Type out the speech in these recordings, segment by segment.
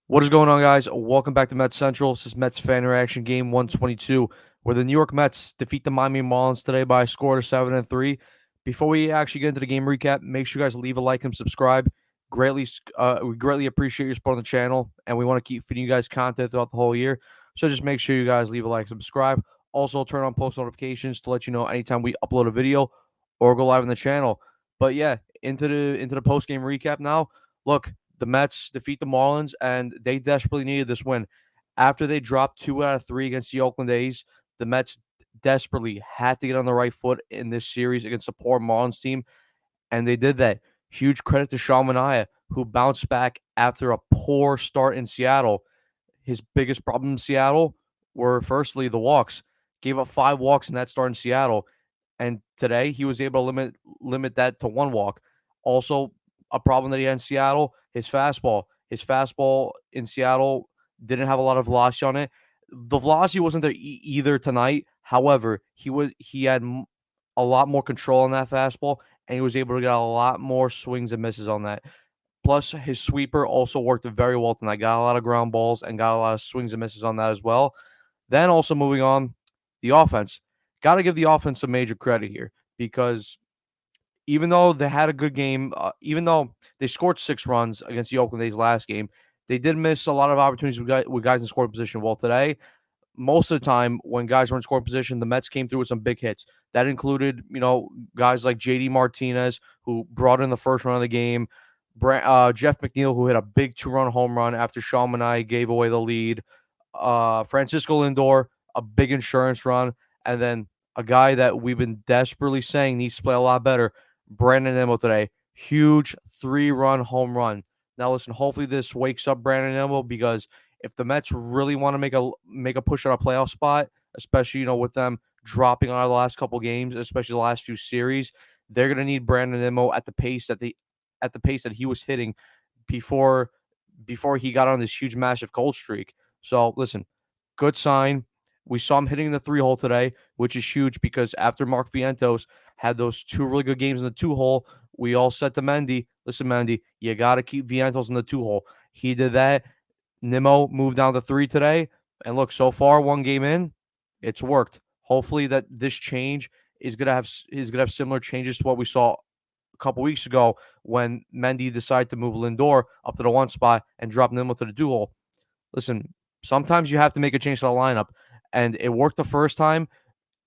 What is going on, guys? Welcome back to Mets Central. This is Mets fan reaction game 122, where the New York Mets defeat the Miami Marlins today by a score of 7-3. Before we actually get into the game recap, make sure you guys leave a like and subscribe. We greatly appreciate your support on the channel, and we want to keep feeding you guys content throughout the whole year. So just make sure you guys leave a like, subscribe. Also, turn on post notifications to let you know anytime we upload a video or go live on the channel. But yeah, into the post game recap now. Look, the Mets defeat the Marlins, and they desperately needed this win. After they dropped 2 out of 3 against the Oakland A's, the Mets desperately had to get on the right foot in this series against a poor Marlins team, and they did that. Huge credit to MANAEA, who bounced back after a poor start in Seattle. His biggest problem in Seattle were firstly the walks. Gave up 5 walks in that start in Seattle, and today he was able to limit that to 1 walk. Also, a problem that he had in Seattle, his fastball. His fastball in Seattle didn't have a lot of velocity on it. The velocity wasn't there either tonight. However, he had a lot more control on that fastball, and he was able to get a lot more swings and misses on that. Plus, his sweeper also worked very well tonight. Got a lot of ground balls and got a lot of swings and misses on that as well. Then also moving on, the offense. Got to give the offense some major credit here because even though they had a good game, even though they scored 6 runs against the Oakland A's last game, they did miss a lot of opportunities with guys in scoring position. Well, today, most of the time when guys were in scoring position, the Mets came through with some big hits. That included, guys like JD Martinez, who brought in the first run of the game, Jeff McNeil, who hit a big 2-run home run after Sean Manaea gave away the lead, Francisco Lindor, a big insurance run, and then a guy that we've been desperately saying needs to play a lot better, Brandon Nimmo today. Huge 3-run home run. Now listen, hopefully this wakes up Brandon Nimmo because if the Mets really want to make a push on a playoff spot, especially with them dropping on the last couple games, especially the last few series, they're gonna need Brandon Nimmo at the pace that he was hitting before he got on this huge massive cold streak. So listen, good sign. We saw him hitting the 3-hole today, which is huge because after Mark Vientos had those 2 really good games in the 2-hole, we all said to Mendy, listen, Mendy, you got to keep Vientos in the 2-hole. He did that. Nimmo moved down to 3 today. And look, so far, 1 game in, it's worked. Hopefully that this change is gonna have similar changes to what we saw a couple weeks ago when Mendy decided to move Lindor up to the 1 spot and drop Nimmo to the 2-hole. Listen, sometimes you have to make a change to the lineup, and it worked the first time.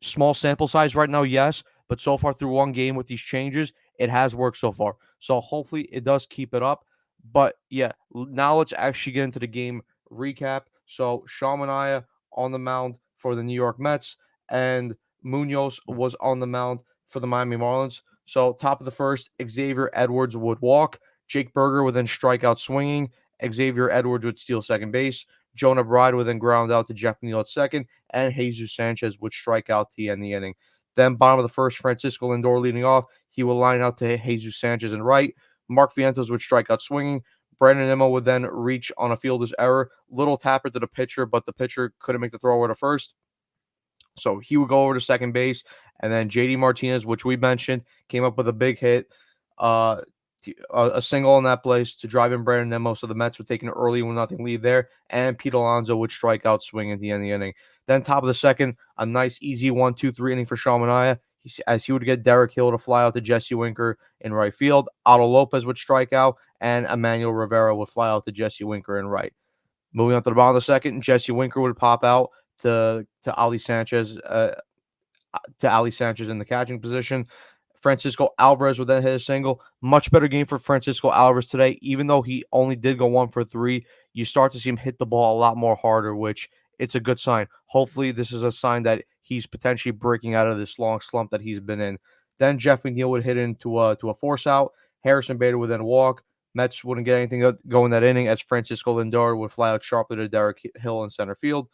Small sample size right now, yes, but so far through 1 game with these changes, it has worked so far. So hopefully it does keep it up. But yeah, now let's actually get into the game recap. So Sean Manaea on the mound for the New York Mets, and Munoz was on the mound for the Miami Marlins. So top of the first, Xavier Edwards would walk. Jake Berger would then strike out swinging. Xavier Edwards would steal second base. Jonah Bride would then ground out to Jeff McNeil at second, and Jesus Sanchez would strike out to end the inning. Then bottom of the first, Francisco Lindor leading off. He will line out to Jesus Sanchez in right. Mark Vientos would strike out swinging. Brandon Nimmo would then reach on a fielder's error. Little tapper to the pitcher, but the pitcher couldn't make the throw over to first. So he would go over to second base. And then JD Martinez, which we mentioned, came up with a big hit. Uh, a single on that place to drive in Brandon Nimmo, so the Mets would take an early 1-0 lead there, and Pete Alonso would strike out swing at the end of the inning. Then top of the second, a nice easy 1-2-3 inning for Sean Manaea, as he would get Derek Hill to fly out to Jesse Winker in right field. Otto Lopez would strike out, and Emmanuel Rivera would fly out to Jesse Winker in right. Moving on to the bottom of the second, Jesse Winker would pop out to Ali Sanchez in the catching position. Francisco Alvarez would then hit a single. Much better game for Francisco Alvarez today. Even though he only did go 1 for 3, you start to see him hit the ball a lot more harder, which it's a good sign. Hopefully, this is a sign that he's potentially breaking out of this long slump that he's been in. Then Jeff McNeil would hit into a force out. Harrison Bader would then walk. Mets wouldn't get anything going that inning as Francisco Lindor would fly out sharply to Derek Hill in center field.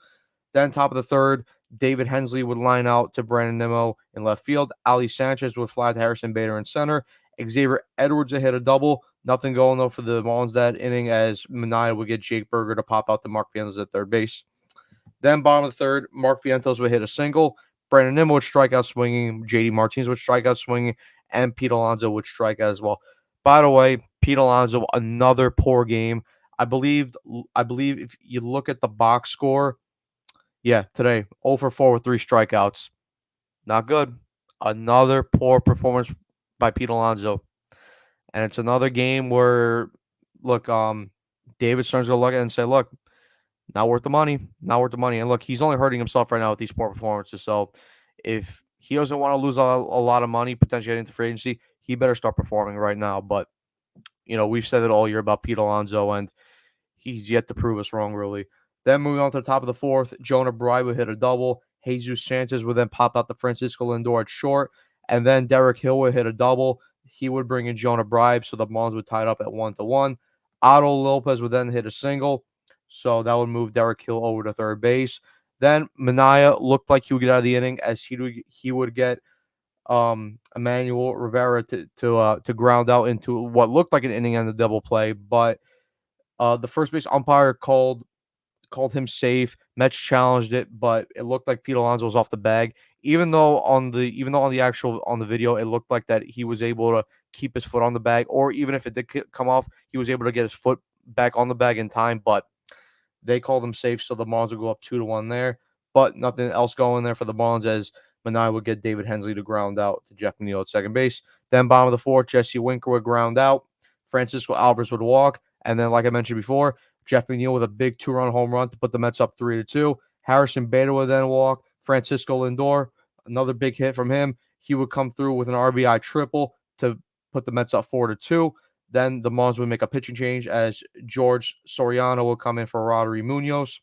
Then top of the third, David Hensley would line out to Brandon Nimmo in left field. Ali Sanchez would fly to Harrison Bader in center. Xavier Edwards would hit a double. Nothing going though for the Marlins that inning as Manaea would get Jake Berger to pop out to Mark Vientos at third base. Then bottom of the third, Mark Vientos would hit a single. Brandon Nimmo would strike out swinging. JD Martinez would strike out swinging. And Pete Alonso would strike out as well. By the way, Pete Alonso, another poor game. believe if you look at the box score, yeah, today 0 for 4 with 3 strikeouts. Not good. Another poor performance by Pete Alonso. And it's another game where, look, David Stern's gonna look at it and say, look, not worth the money. Not worth the money. And look, he's only hurting himself right now with these poor performances. So if he doesn't want to lose a lot of money potentially getting into free agency, he better start performing right now. But we've said it all year about Pete Alonso, and he's yet to prove us wrong, really. Then moving on to the top of the fourth, Jonah Bride would hit a double. Jesus Sanchez would then pop out the Francisco Lindor at short. And then Derek Hill would hit a double. He would bring in Jonah Bride, so the Marlins would tie it up at 1-1. Otto Lopez would then hit a single. So that would move Derek Hill over to third base. Then MANAEA looked like he would get out of the inning as he would get Emmanuel Rivera to ground out into what looked like an inning and a double play, but the first base umpire called him safe. Mets challenged it, but it looked like Pete Alonso was off the bag. Even though on the actual on the video it looked like that he was able to keep his foot on the bag, or even if it did come off, he was able to get his foot back on the bag in time. But they called him safe, so the Marlins would go up 2-1 there. But nothing else going there for the Marlins as Manai would get David Hensley to ground out to Jeff McNeil at second base. Then bottom of the fourth, Jesse Winker would ground out. Francisco Alvarez would walk. And then, like I mentioned before, Jeff McNeil with a big 2-run home run to put the Mets up 3-2. Harrison Bader would then walk. Francisco Lindor, another big hit from him. He would come through with an RBI triple to put the Mets up 4-2. Then the Marlins would make a pitching change as George Soriano would come in for Rodri Munoz.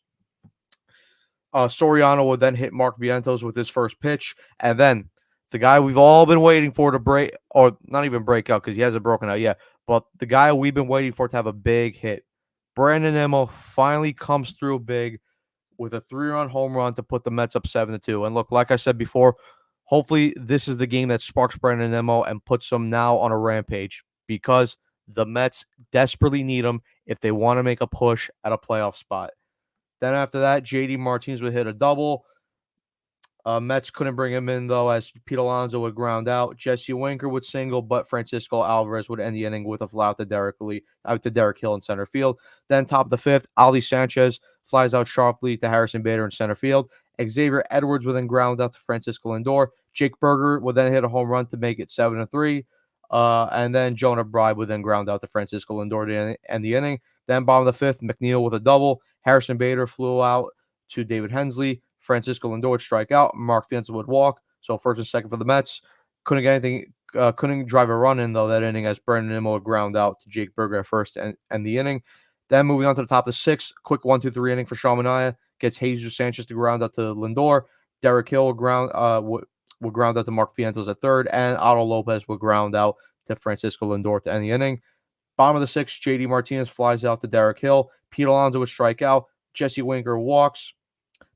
Soriano would then hit Mark Vientos with his first pitch. And then the guy we've all been waiting for to break, or not even break out because he hasn't broken out yet, but the guy we've been waiting for to have a big hit. Brandon Nimmo finally comes through big with a 3-run home run to put the Mets up 7-2. And look, like I said before, hopefully this is the game that sparks Brandon Nimmo and puts them now on a rampage because the Mets desperately need him if they want to make a push at a playoff spot. Then after that, JD Martinez would hit a double. Mets couldn't bring him in, though, as Pete Alonso would ground out. Jesse Winker would single, but Francisco Alvarez would end the inning with a fly out to Derek Hill in center field. Then top of the fifth, Ali Sanchez flies out sharply to Harrison Bader in center field. Xavier Edwards would then ground out to Francisco Lindor. Jake Berger would then hit a home run to make it 7-3. And then Jonah Bride would then ground out to Francisco Lindor to end the inning. Then bottom of the fifth, McNeil with a double. Harrison Bader flew out to David Hensley. Francisco Lindor would strike out. Mark Vientos would walk. So first and second for the Mets. Couldn't get anything. Couldn't drive a run in, though, that inning as Brandon Nimmo would ground out to Jake Berger at first and end the inning. Then moving on to the top of the sixth, quick 1-2-3 inning for Sean Manaea. Gets Jesus Sanchez to ground out to Lindor. Derek Hill would ground out to Mark Vientos at third. And Otto Lopez would ground out to Francisco Lindor to end the inning. Bottom of the sixth, JD Martinez flies out to Derek Hill. Pete Alonso would strike out. Jesse Winker walks.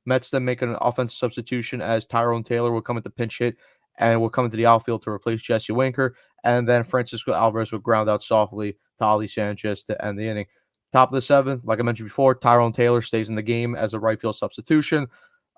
Mets then make an offensive substitution as Tyrone Taylor would come into pinch hit and would come into the outfield to replace Jesse Winker. And then Francisco Alvarez would ground out softly to Ali Sanchez to end the inning. Top of the seventh, like I mentioned before, Tyrone Taylor stays in the game as a right field substitution.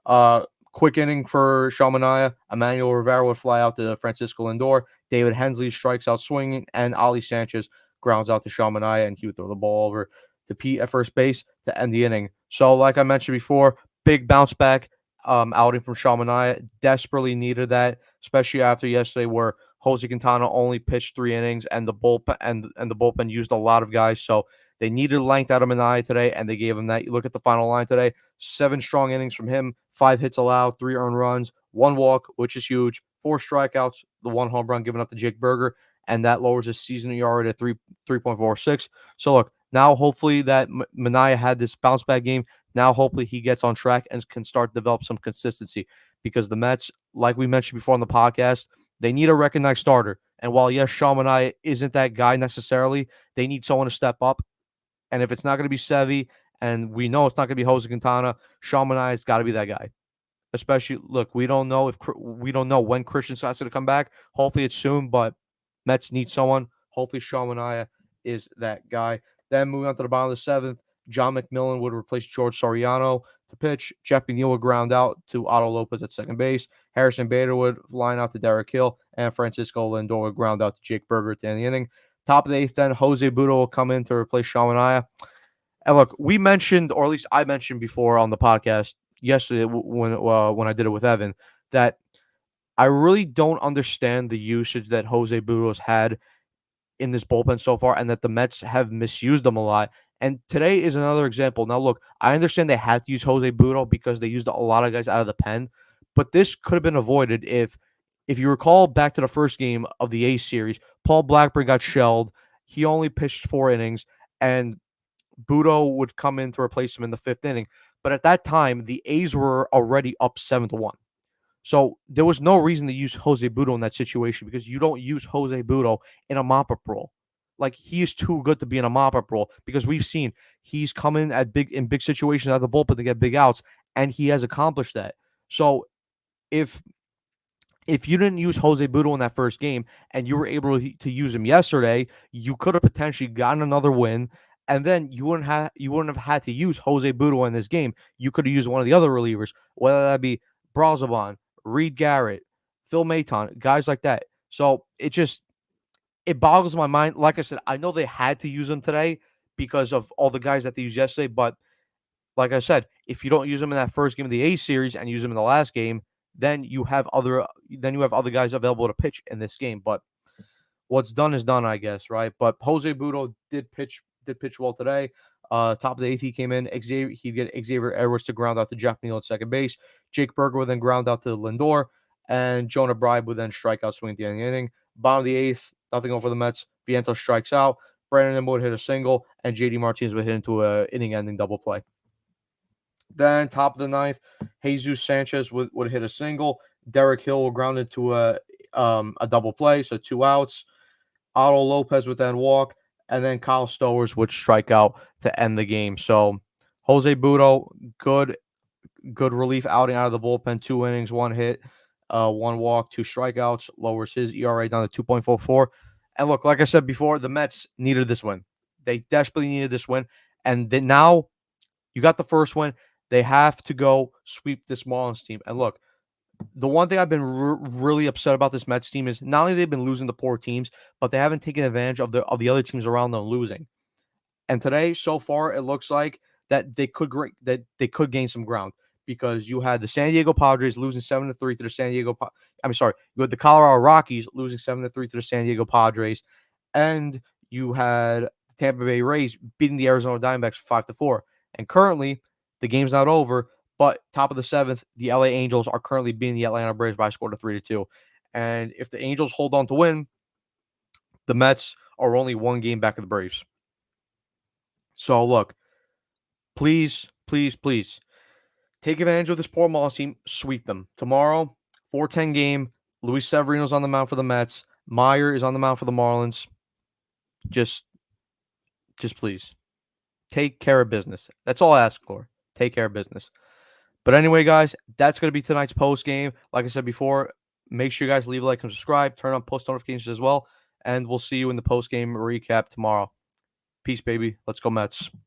Quick inning for Sean Manaea. Emmanuel Rivera would fly out to Francisco Lindor. David Hensley strikes out swinging, and Ali Sanchez grounds out to Sean Manaea, and he would throw the ball over to Pete at first base to end the inning. So, like I mentioned before, big bounce back outing from Sean Manaea. Desperately needed that, especially after yesterday where Jose Quintana only pitched 3 innings and the bullpen used a lot of guys. So they needed length out of Manaea today, and they gave him that. You look at the final line today, 7 strong innings from him, 5 hits allowed, 3 earned runs, 1 walk, which is huge, 4 strikeouts, the 1 home run given up to Jake Berger, and that lowers his season ERA to 3.46. So look, now hopefully that Manaea had this bounce back game. Now hopefully he gets on track and can start to develop some consistency because the Mets, like we mentioned before on the podcast, they need a recognized starter. And while, yes, Sean Manaea isn't that guy necessarily, they need someone to step up. And if it's not going to be Sevy, and we know it's not going to be Jose Quintana, Sean Manaea's got to be that guy. Especially, look, we don't know when Christian Scott's going to come back. Hopefully it's soon, but Mets need someone. Hopefully Sean Manaea is that guy. Then moving on to the bottom of the seventh, John McMillan would replace George Soriano to pitch. Jeff McNeil would ground out to Otto Lopez at second base. Harrison Bader would line out to Derek Hill, and Francisco Lindor would ground out to Jake Berger at the end of the inning. Top of the eighth, then Jose Budo will come in to replace Sean Manaea. And look, we mentioned, or at least I mentioned before on the podcast yesterday when I did it with Evan, that I really don't understand the usage that Jose Budos had in this bullpen so far, and that the Mets have misused them a lot. And today is another example. Now, look, I understand they had to use Jose Budo because they used a lot of guys out of the pen, but this could have been avoided if you recall back to the first game of the A series, Paul Blackburn got shelled. He only pitched 4 innings, and Budo would come in to replace him in the 5th inning. But at that time, the A's were already up 7-1. So there was no reason to use Jose Budo in that situation because you don't use Jose Budo in a mop-up role. Like, he is too good to be in a mop-up role because we've seen he's come in in big situations out of the bullpen to get big outs, and he has accomplished that. So if you didn't use Jose Budo in that first game and you were able to use him yesterday, you could have potentially gotten another win, and then you wouldn't have had to use Jose Budo in this game. You could have used one of the other relievers, whether that be Brazoban, Reed Garrett, Phil Maton, guys like that. So it boggles my mind. Like I said, I know they had to use him today because of all the guys that they used yesterday, but like I said, if you don't use him in that first game of the A series and use him in the last game, then you have other guys available to pitch in this game. But what's done is done, I guess, right? But Jose Budo did pitch well today. Top of the eighth, he came in. He'd get Xavier Edwards to ground out to Jeff Neal at second base. Jake Berger would then ground out to Lindor, and Jonah Bride would then strike out swing at the end of the inning. Bottom of the eighth, nothing over the Mets. Vientos strikes out. Brandon Nimmo would hit a single, and JD Martinez would hit into a inning-ending double play. Then top of the ninth, Jesus Sanchez would hit a single. Derek Hill will ground into a double play, so 2 outs. Otto Lopez would then walk, and then Kyle Stowers would strike out to end the game. So Jose Budo, good relief outing out of the bullpen. 2 innings, 1 hit, 1 walk, 2 strikeouts. Lowers his ERA down to 2.44. And look, like I said before, the Mets needed this win. They desperately needed this win, and then now you got the first win. They have to go sweep this Marlins team. And look, the one thing I've been really upset about this Mets team is not only they've been losing to poor teams, but they haven't taken advantage of the other teams around them losing. And today, so far, it looks like that they could gain some ground because you had the San Diego Padres losing 7-3 to the San Diego. You had the Colorado Rockies losing 7-3 to the San Diego Padres, and you had the Tampa Bay Rays beating the Arizona Diamondbacks 5-4. And currently, the game's not over, but top of the seventh, the LA Angels are currently beating the Atlanta Braves by a score of 3-2. And if the Angels hold on to win, the Mets are only 1 game back of the Braves. So look, please, please, please take advantage of this poor Marlins team. Sweep them tomorrow. 4-10 game. Luis Severino's on the mound for the Mets. Meyer is on the mound for the Marlins. Just please take care of business. That's all I ask for. Take care of business. But anyway, guys, that's going to be tonight's post game. Like I said before, make sure you guys leave a like and subscribe. Turn on post notifications as well. And we'll see you in the post game recap tomorrow. Peace, baby. Let's go, Mets.